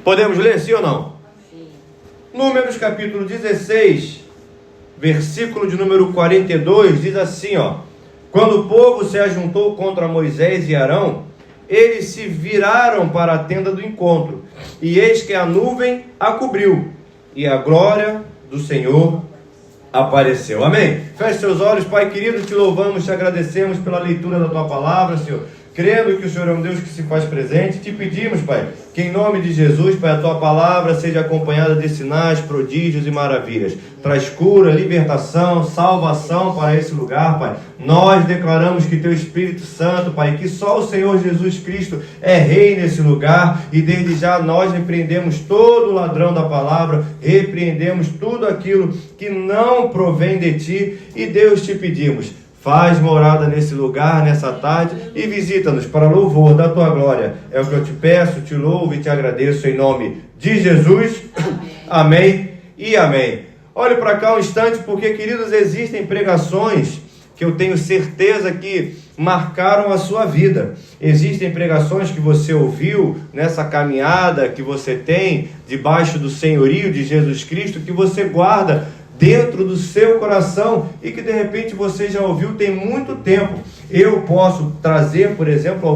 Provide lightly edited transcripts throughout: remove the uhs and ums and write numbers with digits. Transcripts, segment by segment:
Podemos ler, sim ou não? Sim. Números capítulo 16, versículo de número 42, diz assim, ó: quando o povo se ajuntou contra Moisés e Arão, eles se viraram para a tenda do encontro, e eis que a nuvem a cobriu, e a glória do Senhor apareceu. Amém? Feche seus olhos. Pai querido, te louvamos, te agradecemos pela leitura da tua palavra, Senhor. Crendo que o Senhor é um Deus que se faz presente, te pedimos, Pai, que em nome de Jesus, Pai, a tua palavra seja acompanhada de sinais, prodígios e maravilhas. Traz cura, libertação, salvação para esse lugar, Pai. Nós declaramos que teu Espírito Santo, Pai, que só o Senhor Jesus Cristo é Rei nesse lugar, e desde já nós repreendemos todo ladrão da palavra, repreendemos tudo aquilo que não provém de ti, e Deus, te pedimos, faz morada nesse lugar, nessa tarde, e visita-nos para louvor da tua glória. É o que eu te peço, te louvo e te agradeço em nome de Jesus. Amém e amém. Olhe para cá um instante, porque, queridos, existem pregações que eu tenho certeza que marcaram a sua vida. Existem pregações que você ouviu nessa caminhada que você tem debaixo do senhorio de Jesus Cristo, que você guarda dentro do seu coração e que de repente você já ouviu tem muito tempo. Eu posso trazer, por exemplo,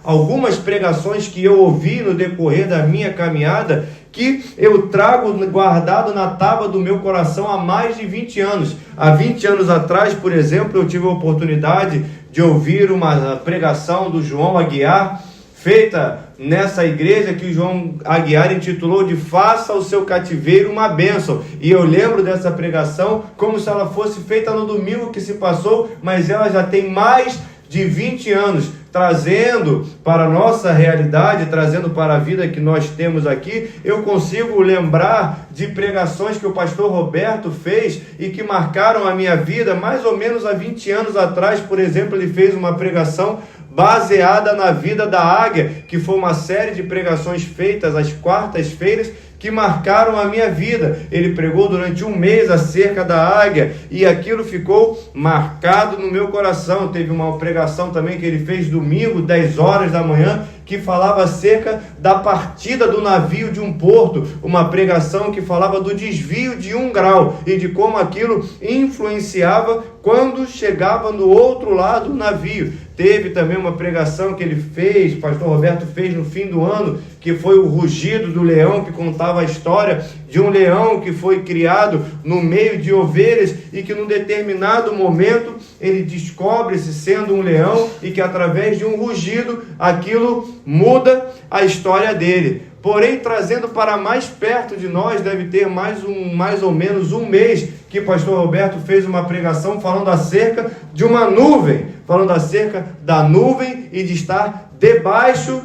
algumas pregações que eu ouvi no decorrer da minha caminhada, que eu trago guardado na tábua do meu coração há mais de 20 anos. Há 20 anos atrás, por exemplo, eu tive a oportunidade de ouvir uma pregação do João Aguiar, feita nessa igreja que o João Aguiar intitulou de Faça o seu cativeiro uma bênção. E eu lembro dessa pregação como se ela fosse feita no domingo que se passou, mas ela já tem mais de 20 anos, trazendo para a nossa realidade, trazendo para a vida que nós temos aqui. Eu consigo lembrar de pregações que o pastor Roberto fez e que marcaram a minha vida mais ou menos há 20 anos atrás. Por exemplo, ele fez uma pregação baseada na vida da águia, que foi uma série de pregações feitas às quartas-feiras que marcaram a minha vida. Ele pregou durante um mês acerca da águia e aquilo ficou marcado no meu coração. Teve uma pregação também que ele fez domingo, 10 horas da manhã, que falava acerca da partida do navio de um porto, uma pregação que falava do desvio de 1 grau e de como aquilo influenciava quando chegava no outro lado do navio. Teve também uma pregação que ele fez, o pastor Roberto fez no fim do ano, que foi o rugido do leão, que contava a história de um leão que foi criado no meio de ovelhas e que num determinado momento ele descobre-se sendo um leão e que através de um rugido aquilo muda a história dele. Porém, trazendo para mais perto de nós, deve ter mais ou menos um mês que o pastor Roberto fez uma pregação falando acerca de uma nuvem, falando acerca da nuvem e de estar debaixo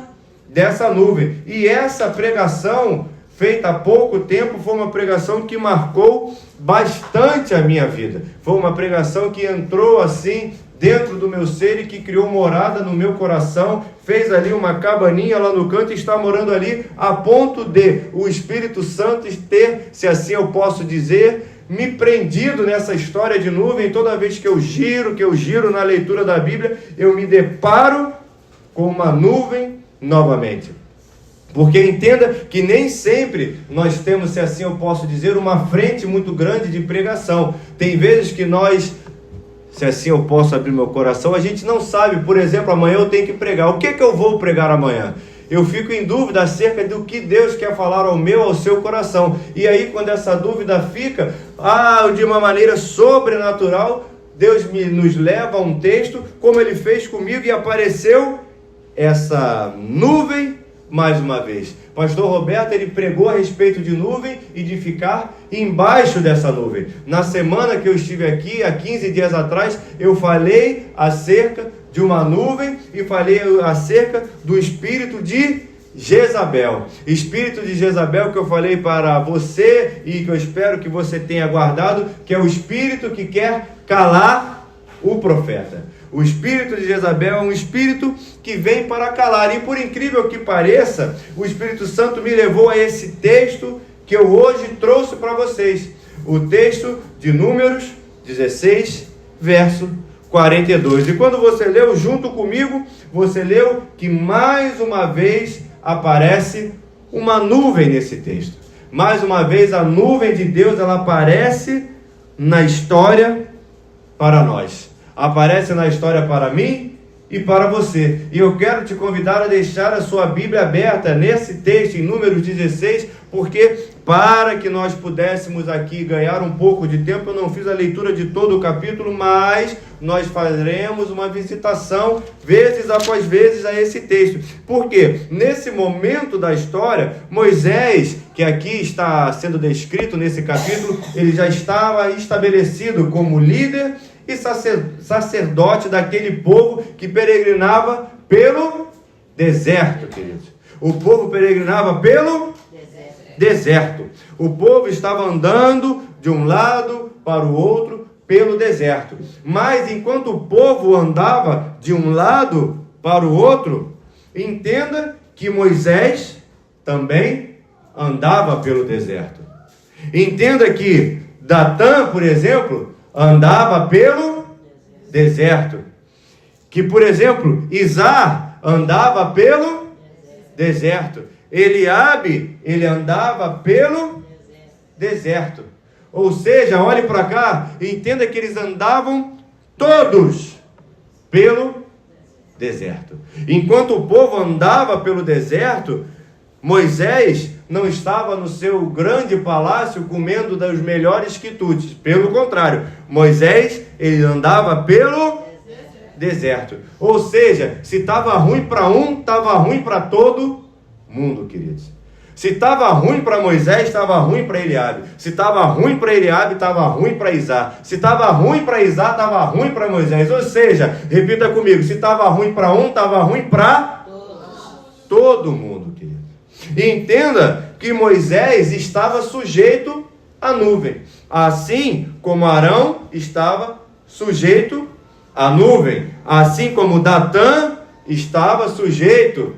dessa nuvem. E essa pregação, feita há pouco tempo, foi uma pregação que marcou bastante a minha vida. Foi uma pregação que entrou assim dentro do meu ser e que criou morada no meu coração, fez ali uma cabaninha lá no canto e está morando ali a ponto de o Espírito Santo ter, se assim eu posso dizer, me prendido nessa história de nuvem. Toda vez que eu giro na leitura da Bíblia, eu me deparo com uma nuvem novamente. Porque entenda que nem sempre nós temos, se assim eu posso dizer, uma frente muito grande de pregação. Tem vezes que nós, se assim eu posso abrir meu coração, a gente não sabe, por exemplo, amanhã eu tenho que pregar. O que eu vou pregar amanhã? Eu fico em dúvida acerca do que Deus quer falar ao seu coração. E aí, quando essa dúvida fica, de uma maneira sobrenatural, Deus nos leva a um texto, como Ele fez comigo, e apareceu essa nuvem mais uma vez. Pastor Roberto, ele pregou a respeito de nuvem e de ficar embaixo dessa nuvem. Na semana que eu estive aqui, há 15 dias atrás, eu falei acerca de uma nuvem e falei acerca do espírito de Jezabel. Espírito de Jezabel que eu falei para você e que eu espero que você tenha guardado, que é o espírito que quer calar o profeta. O espírito de Jezabel é um espírito que vem para calar. E por incrível que pareça, o Espírito Santo me levou a esse texto que eu hoje trouxe para vocês. O texto de Números 16, verso 42. E quando você leu junto comigo, você leu que mais uma vez aparece uma nuvem nesse texto. Mais uma vez, a nuvem de Deus, ela aparece na história para nós. Aparece na história para mim e para você. E eu quero te convidar a deixar a sua Bíblia aberta nesse texto, em Números 16, porque para que nós pudéssemos aqui ganhar um pouco de tempo, eu não fiz a leitura de todo o capítulo, mas nós faremos uma visitação, vezes após vezes, a esse texto. Porque nesse momento da história, Moisés, que aqui está sendo descrito nesse capítulo, ele já estava estabelecido como líder e sacerdote daquele povo que peregrinava pelo deserto, queridos. O povo peregrinava pelo deserto. O povo estava andando de um lado para o outro pelo deserto. Mas enquanto o povo andava de um lado para o outro, entenda que Moisés também andava pelo deserto. Entenda que Datã, por exemplo, andava pelo deserto. Que, por exemplo, Izar andava pelo deserto. Eliabe, ele andava pelo deserto. Ou seja, olhe para cá, entenda que eles andavam todos pelo deserto. Enquanto o povo andava pelo deserto, Moisés não estava no seu grande palácio comendo dos melhores quitutes. Pelo contrário, Moisés, ele andava pelo deserto. Ou seja, se estava ruim para um, estava ruim para todo mundo, queridos. Se estava ruim para Moisés, estava ruim para Eliabe. Se estava ruim para Eliabe, estava ruim para Izar. Se estava ruim para Izar, estava ruim para Moisés. Ou seja, repita comigo, se estava ruim para um, estava ruim para todo mundo, querido. E entenda que Moisés estava sujeito à nuvem, assim como Arão estava sujeito à nuvem, assim como Datã estava sujeito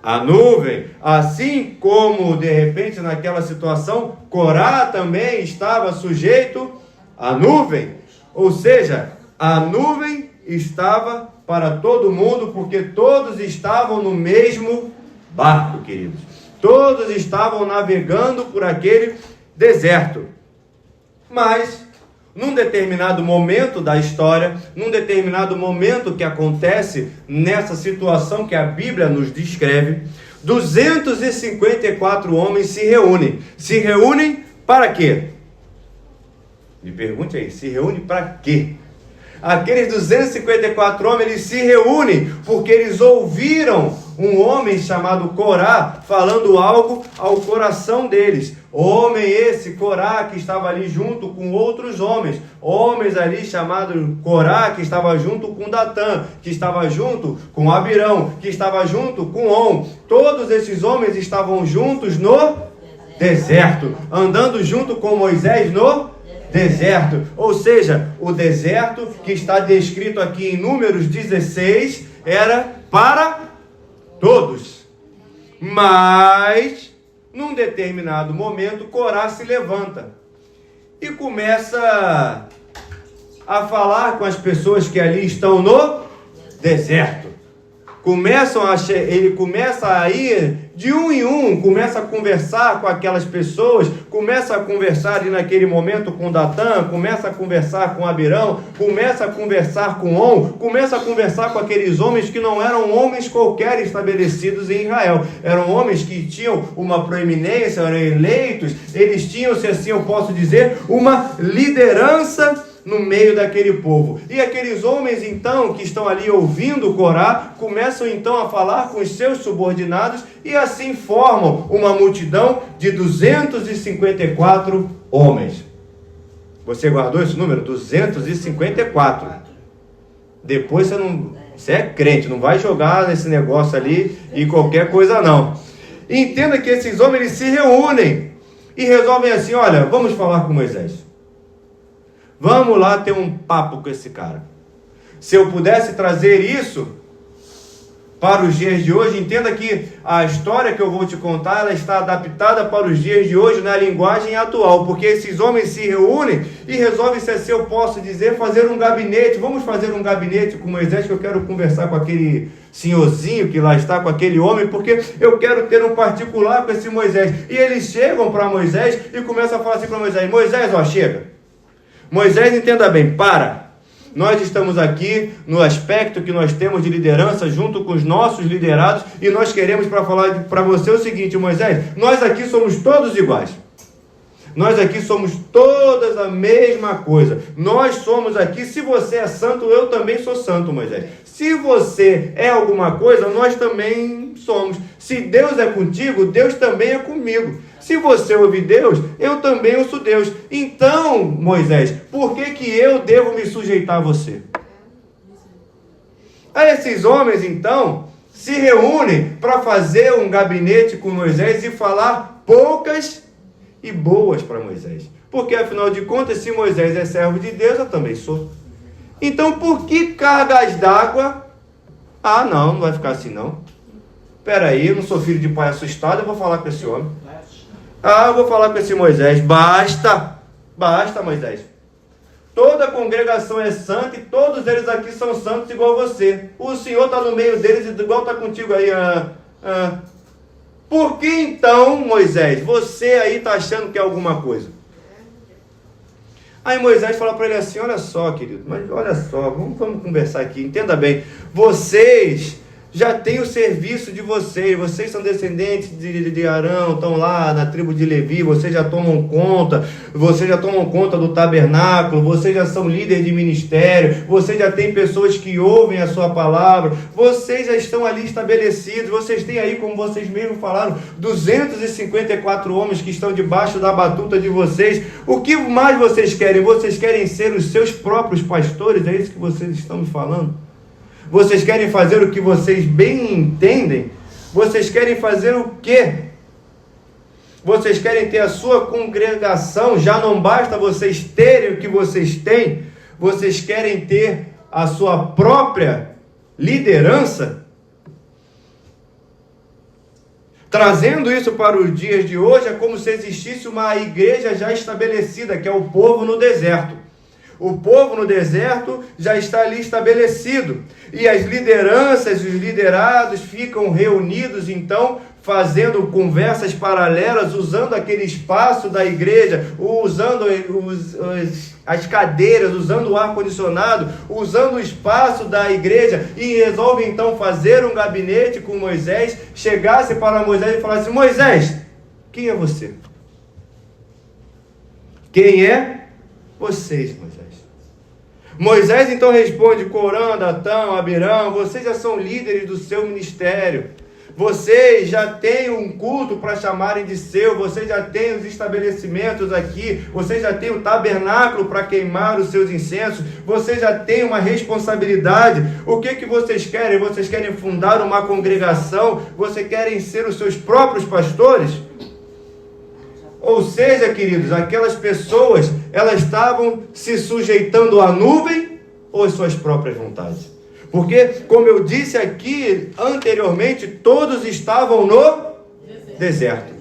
à nuvem, assim como, de repente, naquela situação, Corá também estava sujeito à nuvem. Ou seja, a nuvem estava para todo mundo, porque todos estavam no mesmo barco, queridos. Todos estavam navegando por aquele deserto. Mas, num determinado momento da história, num determinado momento que acontece nessa situação que a Bíblia nos descreve, 254 homens se reúnem. Se reúnem para quê? Me pergunte aí, se reúnem para quê? Aqueles 254 homens, eles se reúnem porque eles ouviram um homem chamado Corá falando algo ao coração deles. Homem esse, Corá, que estava ali junto com outros homens. Homens ali chamados Corá, que estava junto com Datã, que estava junto com Abirão, que estava junto com On. Todos esses homens estavam juntos no deserto, andando junto com Moisés no deserto. Ou seja, o deserto que está descrito aqui em Números 16 era para todos. Mas, num determinado momento, Corá se levanta e começa a falar com as pessoas que ali estão no deserto. Ele começa a ir de um em um, começa a conversar com aquelas pessoas, começa a conversar ali naquele momento com Datã, começa a conversar com Abirão, começa a conversar com On, começa a conversar com aqueles homens que não eram homens qualquer estabelecidos em Israel, eram homens que tinham uma proeminência, eram eleitos, eles tinham, se assim eu posso dizer, uma liderança no meio daquele povo. E aqueles homens, então, que estão ali ouvindo Corá, começam então a falar com os seus subordinados e assim formam uma multidão de 254 homens. Você guardou esse número? 254. Depois você é crente, não vai jogar nesse negócio ali e qualquer coisa não. Entenda que esses homens, eles se reúnem e resolvem assim, olha, vamos falar com Moisés. Vamos lá ter um papo com esse cara. Se eu pudesse trazer isso para os dias de hoje, entenda que a história que eu vou te contar, ela está adaptada para os dias de hoje na linguagem atual, porque esses homens se reúnem e resolvem, se eu posso dizer, fazer um gabinete. Vamos fazer um gabinete com Moisés, que eu quero conversar com aquele senhorzinho que lá está com aquele homem, porque eu quero ter um particular com esse Moisés. E eles chegam para Moisés e começam a falar assim para Moisés: Moisés, ó, chega. Moisés, entenda bem, para. Nós estamos aqui no aspecto que nós temos de liderança junto com os nossos liderados e nós queremos para falar para você o seguinte, Moisés: nós aqui somos todos iguais. Nós aqui somos todas a mesma coisa. Nós somos aqui, se você é santo, eu também sou santo, Moisés. Se você é alguma coisa, nós também somos. Se Deus é contigo, Deus também é comigo. Se você ouve Deus, eu também ouço Deus. Então, Moisés, por que eu devo me sujeitar a você? Aí esses homens, então, se reúnem para fazer um gabinete com Moisés e falar poucas e boas para Moisés. Porque, afinal de contas, se Moisés é servo de Deus, eu também sou. Então, por que cargas d'água? Ah, não vai ficar assim, não. Espera aí, eu não sou filho de pai assustado, eu vou falar com esse homem. Ah, eu vou falar com esse Moisés. Basta, Moisés. Toda a congregação é santa e todos eles aqui são santos igual você. O Senhor está no meio deles igual está contigo aí. Por que então, Moisés, você aí está achando que é alguma coisa? Aí Moisés fala para ele assim: olha só, querido, mas olha só, vamos conversar aqui, entenda bem. Vocês já têm o serviço de vocês são descendentes de Arão, estão lá na tribo de Levi, vocês já tomam conta do tabernáculo, vocês já são líderes de ministério, vocês já têm pessoas que ouvem a sua palavra, vocês já estão ali estabelecidos, vocês têm aí, como vocês mesmos falaram, 254 homens que estão debaixo da batuta de vocês. O que mais vocês querem? Vocês querem ser os seus próprios pastores? É isso que vocês estão me falando? Vocês querem fazer o que vocês bem entendem? Vocês querem fazer o quê? Vocês querem ter a sua congregação? Já não basta vocês terem o que vocês têm? Vocês querem ter a sua própria liderança? Trazendo isso para os dias de hoje, é como se existisse uma igreja já estabelecida, que é o povo no deserto. O povo no deserto já está ali estabelecido. E as lideranças, os liderados ficam reunidos, então, fazendo conversas paralelas, usando aquele espaço da igreja, usando as cadeiras, usando o ar-condicionado, usando o espaço da igreja, e resolvem, então, fazer um gabinete com Moisés, chegasse para Moisés e falasse: Moisés, quem é você? Quem é vocês, Moisés? Moisés então responde: Corã, Datã, Abirão, vocês já são líderes do seu ministério, vocês já têm um culto para chamarem de seu, vocês já têm os estabelecimentos aqui, vocês já têm o tabernáculo para queimar os seus incensos, vocês já têm uma responsabilidade. O que vocês querem? Vocês querem fundar uma congregação? Vocês querem ser os seus próprios pastores? Ou seja, queridos, aquelas pessoas, elas estavam se sujeitando à nuvem ou às suas próprias vontades? Porque, como eu disse aqui anteriormente, todos estavam no deserto.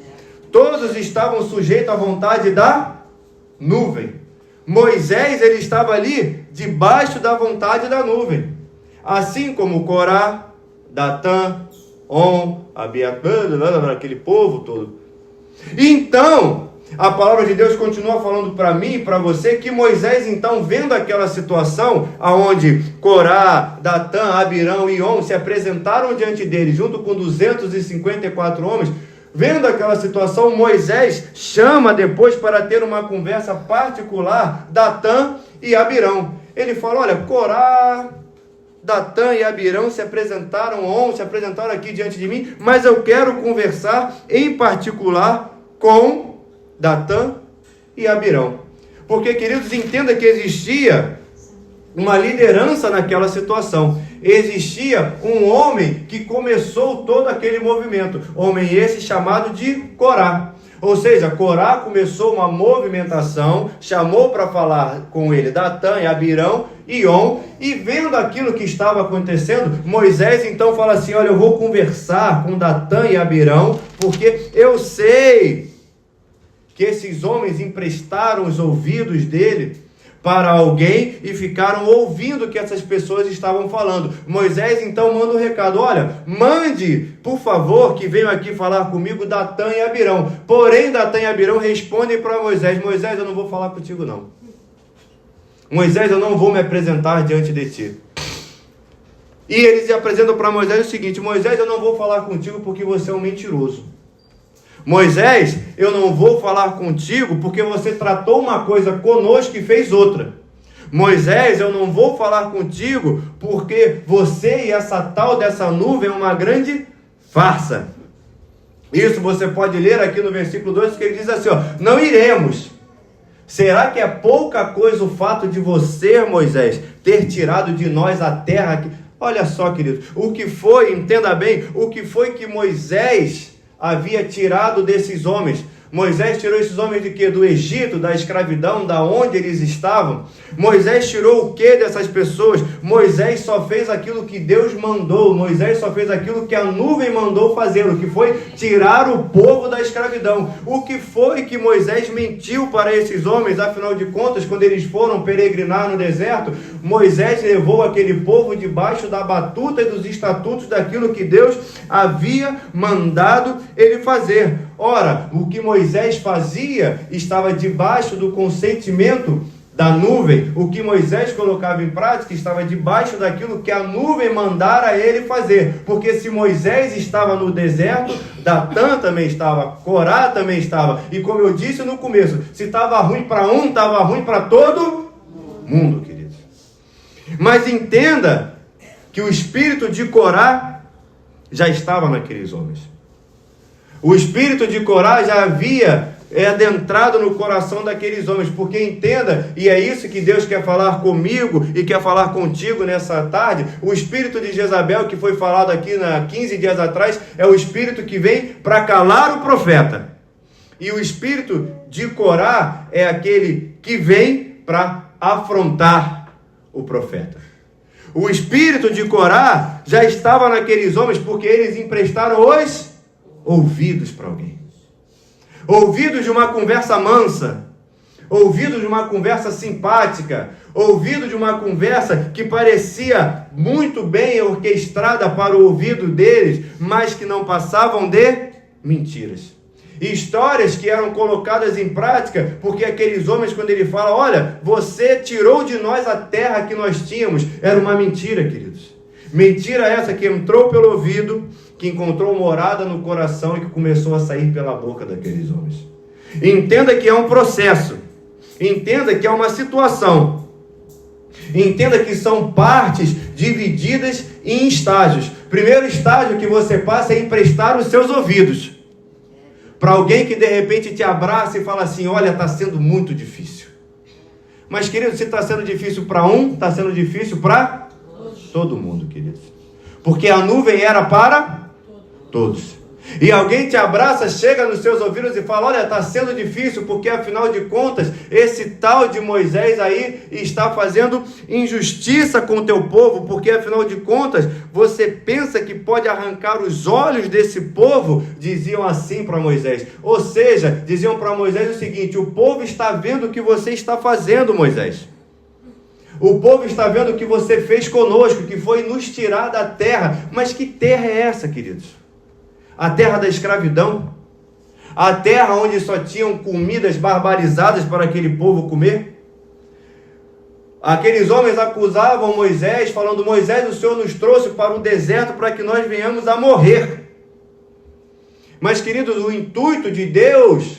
Todos estavam sujeitos à vontade da nuvem. Moisés, ele estava ali debaixo da vontade da nuvem. Assim como Corá, Datã, On, Abiatã, aquele povo todo. Então, a palavra de Deus continua falando para mim e para você que Moisés, então, vendo aquela situação onde Corá, Datã, Abirão e On se apresentaram diante dele, junto com 254 homens, vendo aquela situação, Moisés chama depois para ter uma conversa particular Datã e Abirão. Ele fala: olha, Corá, Datã e Abirão se apresentaram aqui diante de mim, mas eu quero conversar em particular com Datã e Abirão. Porque, queridos, entenda que existia uma liderança naquela situação. Existia um homem que começou todo aquele movimento. Homem esse chamado de Corá. Ou seja, Corá começou uma movimentação, chamou para falar com ele Datã e Abirão e On, e vendo aquilo que estava acontecendo, Moisés então fala assim: olha, eu vou conversar com Datã e Abirão, porque eu sei que esses homens emprestaram os ouvidos dele para alguém e ficaram ouvindo o que essas pessoas estavam falando. Moisés então manda um recado: olha, mande, por favor, que venham aqui falar comigo Datã e Abirão. Porém, Datã e Abirão respondem para Moisés: Moisés, eu não vou falar contigo não. Moisés, eu não vou me apresentar diante de ti. E eles apresentam para Moisés o seguinte: Moisés, eu não vou falar contigo porque você é um mentiroso. Moisés, eu não vou falar contigo porque você tratou uma coisa conosco e fez outra. Moisés, eu não vou falar contigo porque você e essa tal dessa nuvem é uma grande farsa. Isso você pode ler aqui no versículo 2, que ele diz assim, ó: não iremos. Será que é pouca coisa o fato de você, Moisés, ter tirado de nós a terra que... Olha só, querido, o que foi, entenda bem, o que foi que Moisés havia tirado desses homens. Moisés tirou esses homens de quê? Do Egito, da escravidão, da onde eles estavam. Moisés tirou o que dessas pessoas? Moisés só fez aquilo que Deus mandou. Moisés só fez aquilo que a nuvem mandou fazer, o que foi tirar o povo da escravidão. O que foi que Moisés mentiu para esses homens? Afinal de contas, quando eles foram peregrinar no deserto, Moisés levou aquele povo debaixo da batuta e dos estatutos daquilo que Deus havia mandado ele fazer. Ora, o que Moisés fazia estava debaixo do consentimento da nuvem. O que Moisés colocava em prática estava debaixo daquilo que a nuvem mandara ele fazer. Porque se Moisés estava no deserto, Datã também estava, Corá também estava. E como eu disse no começo, se estava ruim para um, estava ruim para todo mundo, queridos. Mas entenda que o espírito de Corá já estava naqueles homens. O espírito de Corá já havia adentrado no coração daqueles homens, porque entenda, e é isso que Deus quer falar comigo e quer falar contigo nessa tarde, o espírito de Jezabel, que foi falado aqui há 15 dias atrás, é o espírito que vem para calar o profeta. E o espírito de Corá é aquele que vem para afrontar o profeta. O espírito de Corá já estava naqueles homens porque eles emprestaram os ouvidos para alguém. Ouvidos de uma conversa mansa, ouvidos de uma conversa simpática, ouvido de uma conversa que parecia muito bem orquestrada para o ouvido deles, mas que não passavam de mentiras. Histórias que eram colocadas em prática, porque aqueles homens, quando ele fala, olha, você tirou de nós a terra que nós tínhamos, era uma mentira, queridos. Mentira essa que entrou pelo ouvido, que encontrou morada no coração e que começou a sair pela boca daqueles homens. Entenda que é um processo. Entenda que é uma situação. Entenda que são partes divididas em estágios. Primeiro estágio que você passa é emprestar os seus ouvidos. Para alguém que de repente te abraça e fala assim, olha, está sendo muito difícil. Mas, querido, se está sendo difícil para um, está sendo difícil para todo mundo, queridos. Porque a nuvem era para todos. E alguém te abraça, chega nos seus ouvidos e fala, olha, está sendo difícil, porque afinal de contas, esse tal de Moisés aí está fazendo injustiça com o teu povo, porque afinal de contas, você pensa que pode arrancar os olhos desse povo, diziam assim para Moisés. Ou seja, diziam para Moisés o seguinte, o povo está vendo o que você está fazendo, Moisés. O povo está vendo o que você fez conosco, que foi nos tirar da terra. Mas que terra é essa, queridos? A terra da escravidão? A terra onde só tinham comidas barbarizadas para aquele povo comer? Aqueles homens acusavam Moisés, falando, Moisés, o Senhor nos trouxe para o deserto para que nós venhamos a morrer. Mas, queridos, o intuito de Deus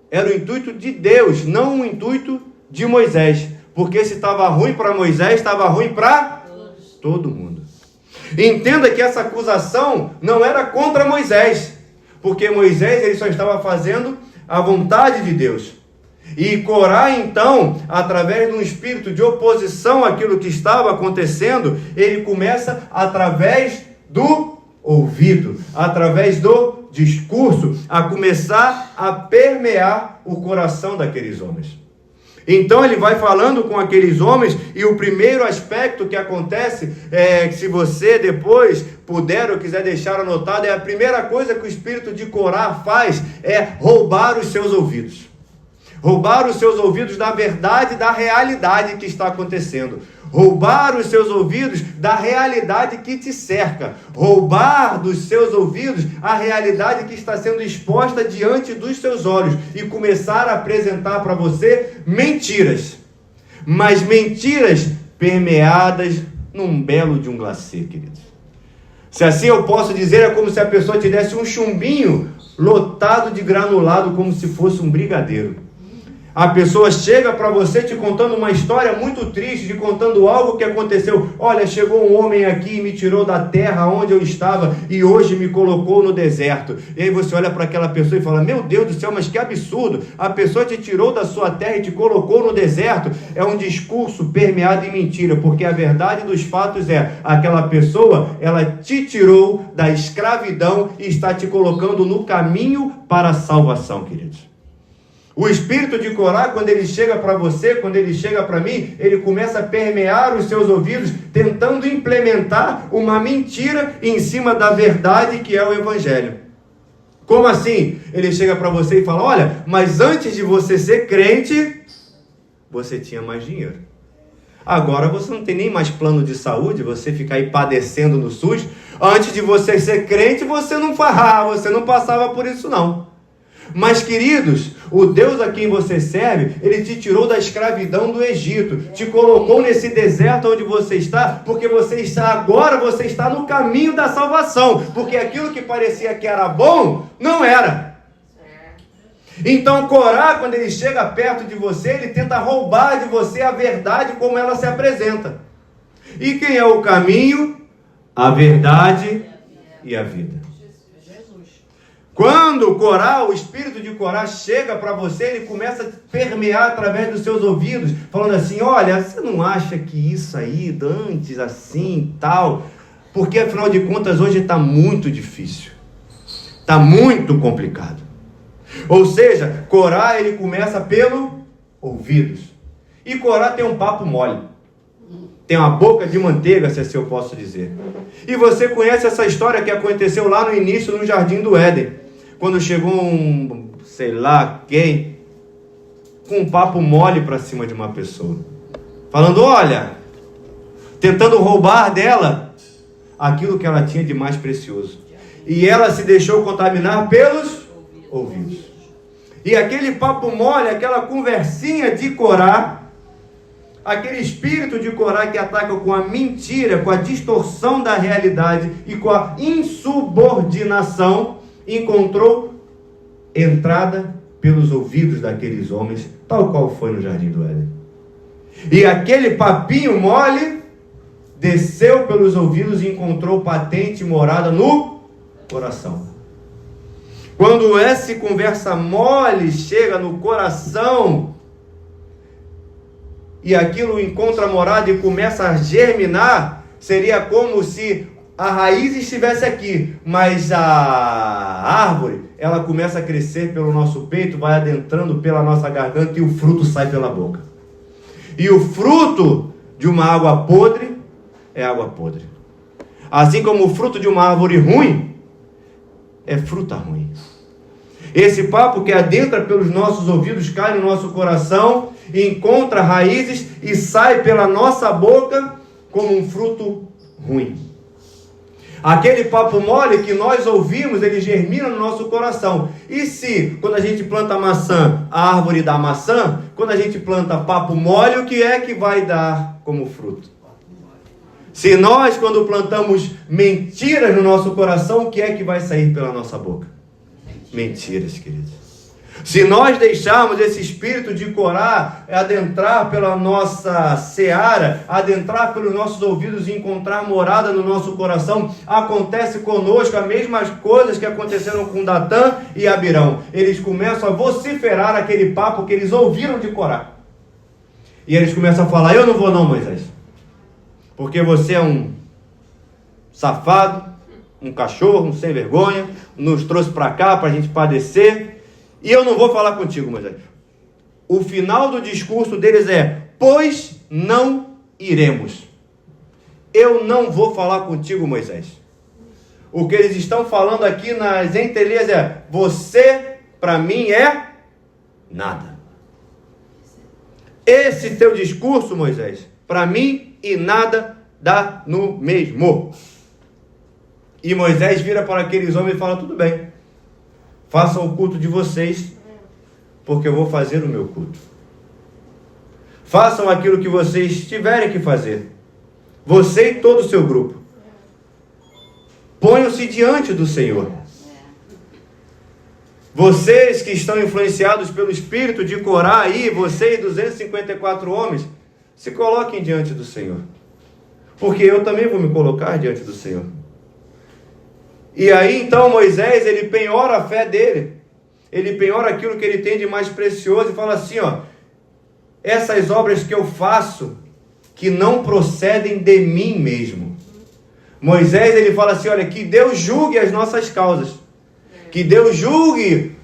era o intuito de Deus, não o intuito de Moisés. Porque se estava ruim para Moisés, estava ruim para todo mundo. Entenda que essa acusação não era contra Moisés, porque Moisés ele só estava fazendo a vontade de Deus. E Corá, então, através de um espírito de oposição àquilo que estava acontecendo, ele começa através do ouvido, através do discurso, a começar a permear o coração daqueles homens. Então ele vai falando com aqueles homens, e o primeiro aspecto que acontece, se você depois puder ou quiser deixar anotado, é a primeira coisa que o espírito de Corá faz, é roubar os seus ouvidos. Roubar os seus ouvidos da verdade, da realidade que está acontecendo. Roubar os seus ouvidos da realidade que te cerca. Roubar dos seus ouvidos a realidade que está sendo exposta diante dos seus olhos. E começar a apresentar para você mentiras. Mas mentiras permeadas num belo de um glacê, queridos. Se assim eu posso dizer, é como se a pessoa te desse um chumbinho lotado de granulado, como se fosse um brigadeiro. A pessoa chega para você te contando uma história muito triste, te contando algo que aconteceu. Olha, chegou um homem aqui e me tirou da terra onde eu estava e hoje me colocou no deserto. E aí você olha para aquela pessoa e fala, meu Deus do céu, mas que absurdo. A pessoa te tirou da sua terra e te colocou no deserto. É um discurso permeado em mentira, porque a verdade dos fatos é, aquela pessoa, ela te tirou da escravidão e está te colocando no caminho para a salvação, queridos. O espírito de Corá, quando ele chega para você, quando ele chega para mim, ele começa a permear os seus ouvidos, tentando implementar uma mentira em cima da verdade que é o Evangelho. Como assim? Ele chega para você e fala, olha, mas antes de você ser crente, você tinha mais dinheiro. Agora você não tem nem mais plano de saúde, você fica aí padecendo no SUS. Antes de você ser crente, você não passava por isso não. Mas, queridos, o Deus a quem você serve, Ele te tirou da escravidão do Egito, te colocou nesse deserto onde você está, porque você está no caminho da salvação, porque aquilo que parecia que era bom, não era. Então, Corá, quando ele chega perto de você, ele tenta roubar de você a verdade como ela se apresenta. E quem é o caminho, a verdade e a vida? Quando Corá, o espírito de Corá chega para você, ele começa a permear através dos seus ouvidos, falando assim, olha, você não acha que isso aí, antes assim, tal, porque afinal de contas hoje está muito difícil, está muito complicado. Ou seja, Corá, ele começa pelo ouvidos, e Corá tem um papo mole, tem uma boca de manteiga, se assim eu posso dizer. E você conhece essa história que aconteceu lá no início, no Jardim do Éden, quando chegou um, sei lá quem, com um papo mole para cima de uma pessoa, falando, olha, tentando roubar dela aquilo que ela tinha de mais precioso. E ela se deixou contaminar pelos ouvidos. E aquele papo mole, aquela conversinha de Corá, aquele espírito de Corá que ataca com a mentira, com a distorção da realidade e com a insubordinação, encontrou entrada pelos ouvidos daqueles homens, tal qual foi no Jardim do Éden. E aquele papinho mole desceu pelos ouvidos e encontrou patente morada no coração. Quando essa conversa mole chega no coração e aquilo encontra morada e começa a germinar, seria como se a raiz estivesse aqui, mas a árvore, ela começa a crescer pelo nosso peito, vai adentrando pela nossa garganta e o fruto sai pela boca. E o fruto de uma água podre é água podre. Assim como o fruto de uma árvore ruim é fruta ruim. Esse papo que adentra pelos nossos ouvidos, cai no nosso coração, encontra raízes e sai pela nossa boca como um fruto ruim. Aquele papo mole que nós ouvimos, ele germina no nosso coração. E se, quando a gente planta maçã, a árvore dá maçã, quando a gente planta papo mole, o que é que vai dar como fruto? Se nós, quando plantamos mentiras no nosso coração, o que é que vai sair pela nossa boca? Mentiras, queridos. Se nós deixarmos esse espírito de Corá adentrar pela nossa seara, adentrar pelos nossos ouvidos e encontrar morada no nosso coração, acontece conosco as mesmas coisas que aconteceram com Datã e Abirão. Eles começam a vociferar aquele papo que eles ouviram de Corá. E eles começam a falar, eu não vou não, Moisés, porque você é um safado, um cachorro, um sem vergonha, nos trouxe para cá para a gente padecer. E eu não vou falar contigo, Moisés. O final do discurso deles é, pois não iremos. Eu não vou falar contigo, Moisés. O que eles estão falando aqui nas entrelinhas é, você para mim é nada. esse teu discurso, Moisés, para mim e nada dá no mesmo. E Moisés vira para aqueles homens e fala: tudo bem, façam o culto de vocês, porque eu vou fazer o meu culto. Façam aquilo que vocês tiverem que fazer, você e todo o seu grupo. Ponham-se diante do Senhor. Vocês que estão influenciados pelo espírito de Corá aí, você e 254 homens, se coloquem diante do Senhor. Porque eu também vou me colocar diante do Senhor. E aí então Moisés, ele penhora a fé dele. Ele penhora aquilo que ele tem de mais precioso e fala assim, ó: essas obras que eu faço, que não procedem de mim mesmo. Moisés, ele fala assim, olha, que Deus julgue as nossas causas. Que Deus julgue,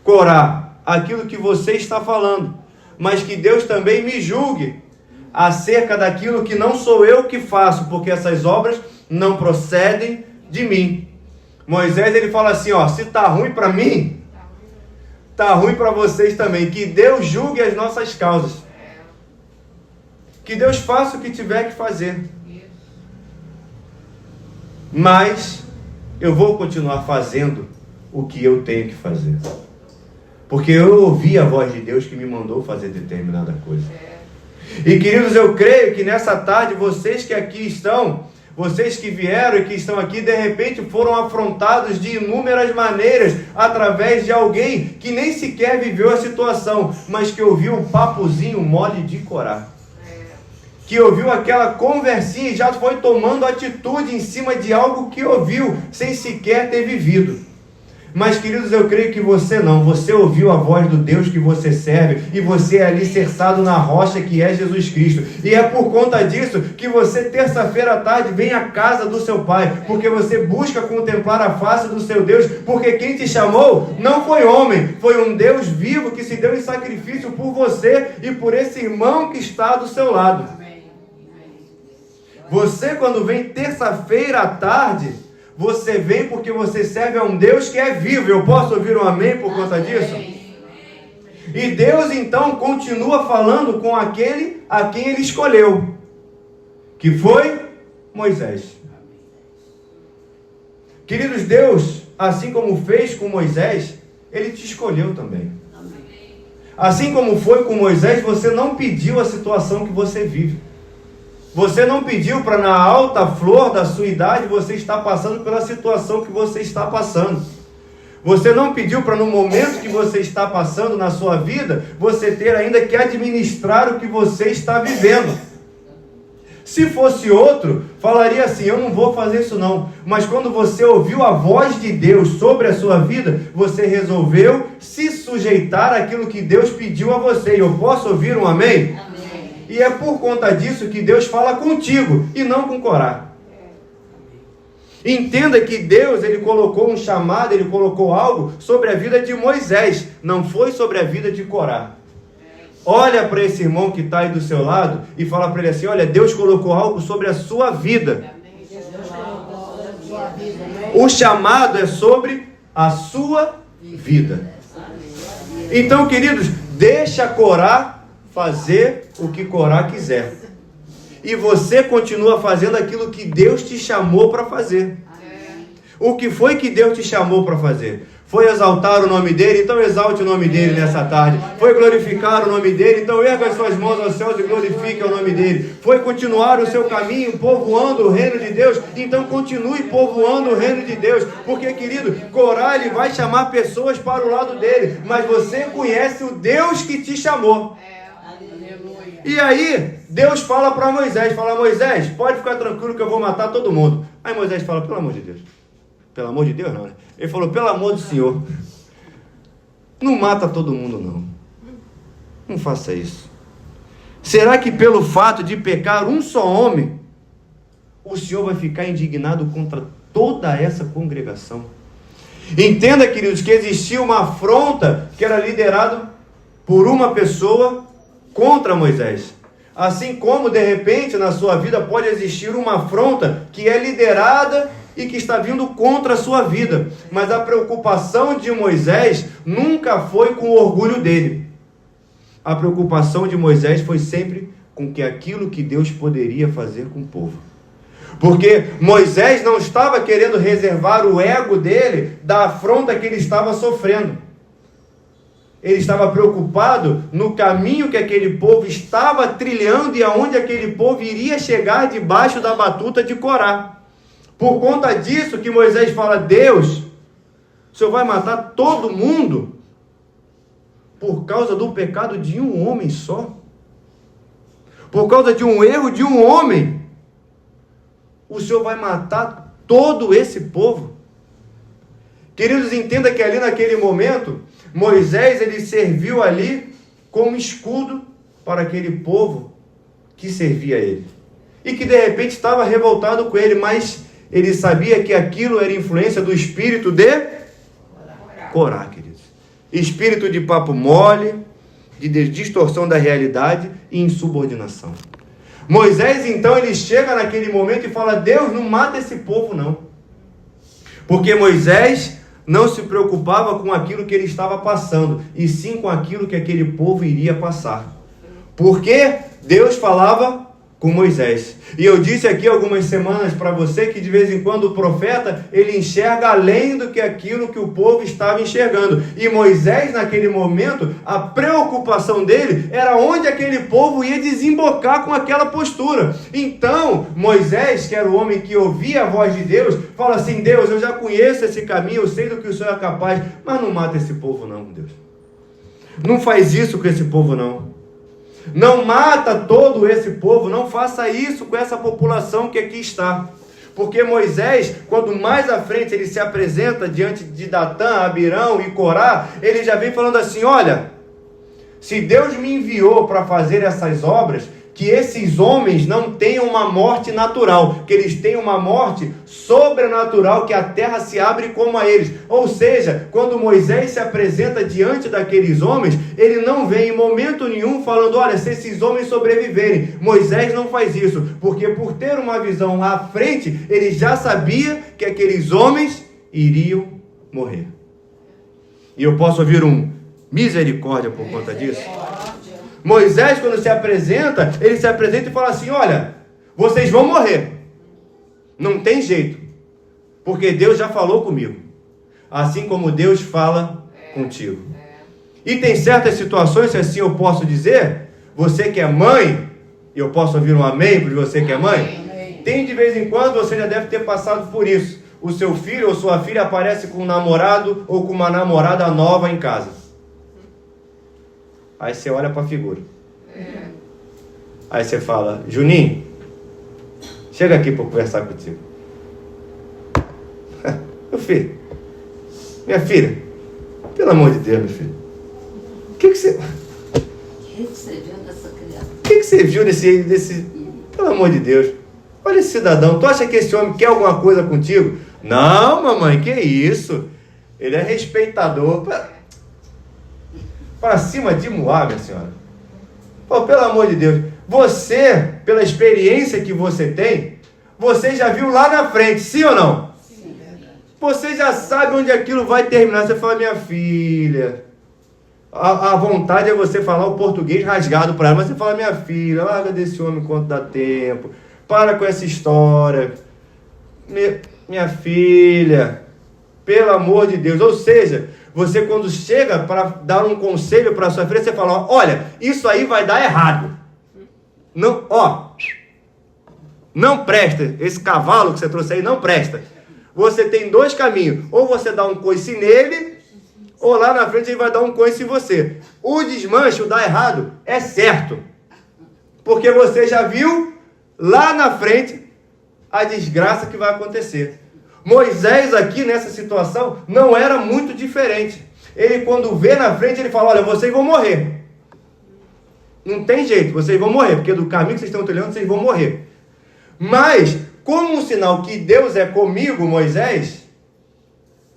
Corá, aquilo que você está falando. Mas que Deus também me julgue acerca daquilo que não sou eu que faço, porque essas obras não procedem de mim. Moisés, ele fala assim, ó: se está ruim para mim, está ruim para vocês também. Que Deus julgue as nossas causas. Que Deus faça o que tiver que fazer. Mas eu vou continuar fazendo o que eu tenho que fazer. Porque eu ouvi a voz de Deus que me mandou fazer determinada coisa. E queridos, eu creio que nessa tarde, vocês que aqui estão, vocês que vieram e que estão aqui, de repente foram afrontados de inúmeras maneiras, através de alguém que nem sequer viveu a situação, mas que ouviu um papozinho mole de Corá. Que ouviu aquela conversinha e já foi tomando atitude em cima de algo que ouviu, sem sequer ter vivido. Mas, queridos, eu creio que você não. Você ouviu a voz do Deus que você serve, e você é alicerçado na rocha que é Jesus Cristo. E é por conta disso que você, terça-feira à tarde, vem à casa do seu Pai, porque você busca contemplar a face do seu Deus, porque quem te chamou não foi homem, foi um Deus vivo que se deu em sacrifício por você e por esse irmão que está do seu lado. Você, quando vem terça-feira à tarde, você vem porque você serve a um Deus que é vivo. Eu posso ouvir um amém por conta disso? E Deus então continua falando com aquele a quem Ele escolheu, que foi Moisés. Queridos, Deus, assim como fez com Moisés, Ele te escolheu também. Assim como foi com Moisés, você não pediu a situação que você vive. Você não pediu para na alta flor da sua idade você estar passando pela situação que você está passando. Você não pediu para no momento que você está passando na sua vida, você ter ainda que administrar o que você está vivendo. Se fosse outro, falaria assim, eu não vou fazer isso não. Mas quando você ouviu a voz de Deus sobre a sua vida, você resolveu se sujeitar àquilo que Deus pediu a você. E eu posso ouvir um amém? E é por conta disso que Deus fala contigo e não com Corá. Entenda que Deus, Ele colocou um chamado, Ele colocou algo sobre a vida de Moisés, não foi sobre a vida de Corá. Olha para esse irmão que está aí do seu lado e fala para ele assim, olha, Deus colocou algo sobre a sua vida. O chamado é sobre a sua vida. Então, queridos, deixa Corá fazer o que Corá quiser. E você continua fazendo aquilo que Deus te chamou para fazer. O que foi que Deus te chamou para fazer? Foi exaltar o nome dEle? Então exalte o nome dEle nessa tarde. Foi glorificar o nome dEle? Então erga as suas mãos aos céus e glorifique o nome dEle. Foi continuar o seu caminho povoando o reino de Deus? Então continue povoando o reino de Deus. Porque, querido, Corá, ele vai chamar pessoas para o lado dele, mas você conhece o Deus que te chamou. E aí, Deus fala para Moisés, fala, Moisés, pode ficar tranquilo que eu vou matar todo mundo. Aí Moisés fala, pelo amor de Deus. Pelo amor de Deus não, né? Ele falou, pelo amor do Senhor, não mata todo mundo não. Não faça isso. Será que pelo fato de pecar um só homem, o Senhor vai ficar indignado contra toda essa congregação? Entenda, queridos, que existia uma afronta que era liderada por uma pessoa contra Moisés. Assim como, de repente, na sua vida pode existir uma afronta que é liderada e que está vindo contra a sua vida. Mas a preocupação de Moisés nunca foi com o orgulho dele. a preocupação de Moisés foi sempre com aquilo que Deus poderia fazer com o povo. Porque Moisés não estava querendo reservar o ego dele da afronta que ele estava sofrendo. Ele estava preocupado no caminho que aquele povo estava trilhando e aonde aquele povo iria chegar debaixo da batuta de Corá. Por conta disso que Moisés fala: Deus, o Senhor vai matar todo mundo por causa do pecado de um homem só? Por causa de um erro de um homem, o Senhor vai matar todo esse povo? Queridos, entenda que ali naquele momento, Moisés, ele serviu ali como escudo para aquele povo que servia a ele. E que de repente estava revoltado com ele, mas ele sabia que aquilo era influência do espírito de Corá, queridos. Espírito de papo mole, de distorção da realidade e insubordinação. Moisés, então, ele chega naquele momento e fala: Deus, não mata esse povo, não. Porque Moisés não se preocupava com aquilo que ele estava passando, e sim com aquilo que aquele povo iria passar. Porque Deus falava com Moisés. E eu disse aqui algumas semanas para você que de vez em quando o profeta, ele enxerga além do que aquilo que o povo estava enxergando. E Moisés, naquele momento, a preocupação dele era onde aquele povo ia desembocar com aquela postura. Então, Moisés, que era o homem que ouvia a voz de Deus, fala assim: Deus, eu já conheço esse caminho, eu sei do que o Senhor é capaz, mas não mata esse povo não, Deus. Não faz isso com esse povo não. Não mata todo esse povo, não faça isso com essa população que aqui está. Porque Moisés, quando mais à frente ele se apresenta diante de Datã, Abirão e Corá, ele já vem falando assim: olha, se Deus me enviou para fazer essas obras, que esses homens não tenham uma morte natural, que eles tenham uma morte sobrenatural, que a terra se abre como a eles. Ou seja, quando Moisés se apresenta diante daqueles homens, ele não vem em momento nenhum falando: olha, se esses homens sobreviverem. Moisés não faz isso, porque por ter uma visão à frente, ele já sabia que aqueles homens iriam morrer. E eu posso ouvir um misericórdia por conta disso? Moisés, quando se apresenta, ele se apresenta e fala assim: olha, vocês vão morrer, não tem jeito, porque Deus já falou comigo, assim como Deus fala contigo. E tem certas situações, se assim eu posso dizer, você que é mãe, eu posso ouvir um amém para você que é mãe? Tem de vez em quando, você já deve ter passado por isso, o seu filho ou sua filha aparece com um namorado ou com uma namorada nova em casa. Aí você olha para a figura. Aí você fala: Juninho, chega aqui para conversar contigo. Meu filho, minha filha, pelo amor de Deus, meu filho, o que você viu nessa criança? O que você viu desse... Pelo amor de Deus, olha esse cidadão, tu acha que esse homem quer alguma coisa contigo? Não, mamãe, que isso? Ele é respeitador. Para cima de Moab, minha senhora. Pô, pelo amor de Deus, você, pela experiência que você tem, você já viu lá na frente, sim ou não? Sim. Você já sabe onde aquilo vai terminar. Você fala: minha filha, a vontade é você falar o português rasgado para ela, mas você fala: minha filha, larga desse homem enquanto dá tempo, para com essa história, minha filha, pelo amor de Deus. Ou seja, você quando chega para dar um conselho para a sua filha, você fala: olha, isso aí vai dar errado. Não, não presta, esse cavalo que você trouxe aí não presta. Você tem dois caminhos, ou você dá um coice nele, ou lá na frente ele vai dar um coice em você. O desmanche, o dar errado, é certo. Porque você já viu lá na frente a desgraça que vai acontecer. Moisés aqui nessa situação não era muito diferente. Ele quando vê na frente, ele fala: olha, vocês vão morrer. Não tem jeito, vocês vão morrer, porque do caminho que vocês estão trilhando, vocês vão morrer. Mas, como um sinal que Deus é comigo, Moisés,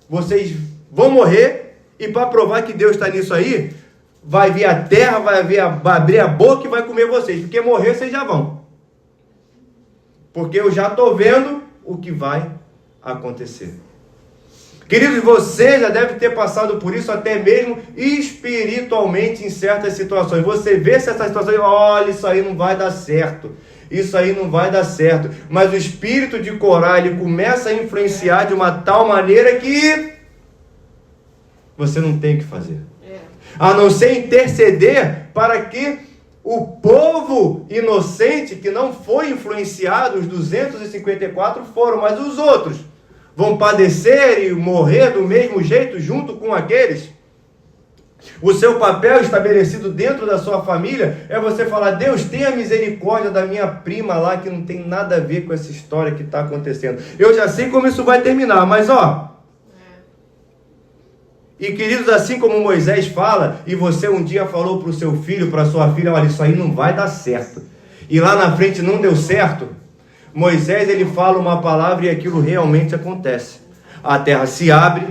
vocês vão morrer, e para provar que Deus está nisso aí, vai vir a terra, vai abrir a boca e vai comer vocês, porque morrer vocês já vão. Porque eu já estou vendo o que vai acontecer. Queridos, você já deve ter passado por isso até mesmo espiritualmente em certas situações. Você vê certas situações, olha, isso aí não vai dar certo. Isso aí não vai dar certo. Mas o espírito de Corá, ele começa a influenciar de uma tal maneira que você não tem o que fazer. A não ser interceder para que o povo inocente, que não foi influenciado, os 254 foram, mas os outros vão padecer e morrer do mesmo jeito junto com aqueles. O seu papel estabelecido dentro da sua família é você falar: Deus, tenha misericórdia da minha prima lá, que não tem nada a ver com essa história que está acontecendo. Eu já sei como isso vai terminar, mas E queridos, assim como Moisés fala, e você um dia falou para o seu filho, para a sua filha: olha, isso aí não vai dar certo, e lá na frente não deu certo. Moisés, ele fala uma palavra e aquilo realmente acontece. A terra se abre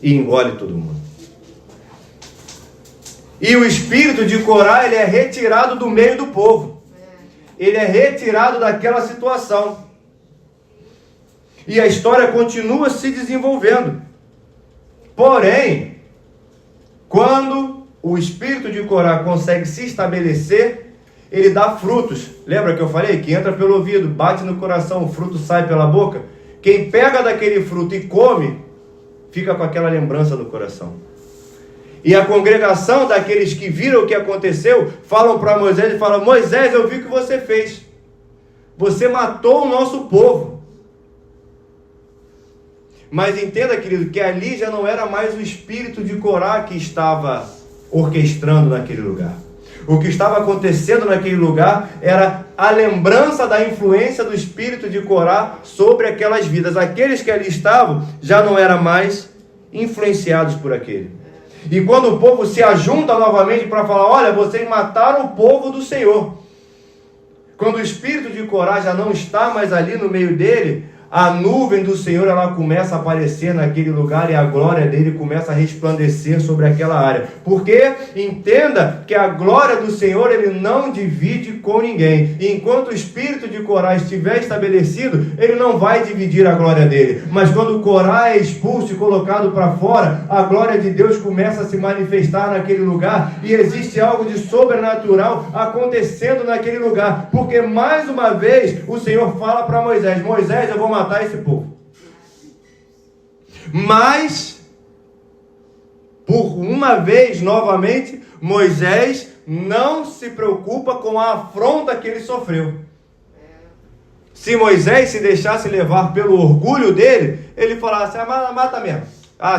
e engole todo mundo. E o espírito de Corá, ele é retirado do meio do povo. Ele é retirado daquela situação. E a história continua se desenvolvendo. Porém, quando o espírito de Corá consegue se estabelecer, ele dá frutos. Lembra que eu falei? Que entra pelo ouvido, bate no coração, o fruto sai pela boca. Quem pega daquele fruto e come, fica com aquela lembrança no coração. E a congregação daqueles que viram o que aconteceu, falam para Moisés e falam: Moisés, eu vi o que você fez. Você matou o nosso povo. Mas entenda, querido, que ali já não era mais o espírito de Corá que estava orquestrando naquele lugar. O que estava acontecendo naquele lugar era a lembrança da influência do espírito de Corá sobre aquelas vidas. Aqueles que ali estavam já não eram mais influenciados por aquele. E quando o povo se ajunta novamente para falar: olha, vocês mataram o povo do Senhor. Quando o espírito de Corá já não está mais ali no meio dele, a nuvem do Senhor, ela começa a aparecer naquele lugar e a glória dele começa a resplandecer sobre aquela área. Porque entenda que a glória do Senhor, ele não divide com ninguém. E enquanto o espírito de Corá estiver estabelecido, ele não vai dividir a glória dele. Mas quando Corá é expulso e colocado para fora, a glória de Deus começa a se manifestar naquele lugar e existe algo de sobrenatural acontecendo naquele lugar. Porque mais uma vez o Senhor fala para Moisés: Moisés, eu vou matar esse povo. Mas, por uma vez, novamente, Moisés não se preocupa com a afronta que ele sofreu. Se Moisés se deixasse levar pelo orgulho dele, ele falasse: mata mesmo.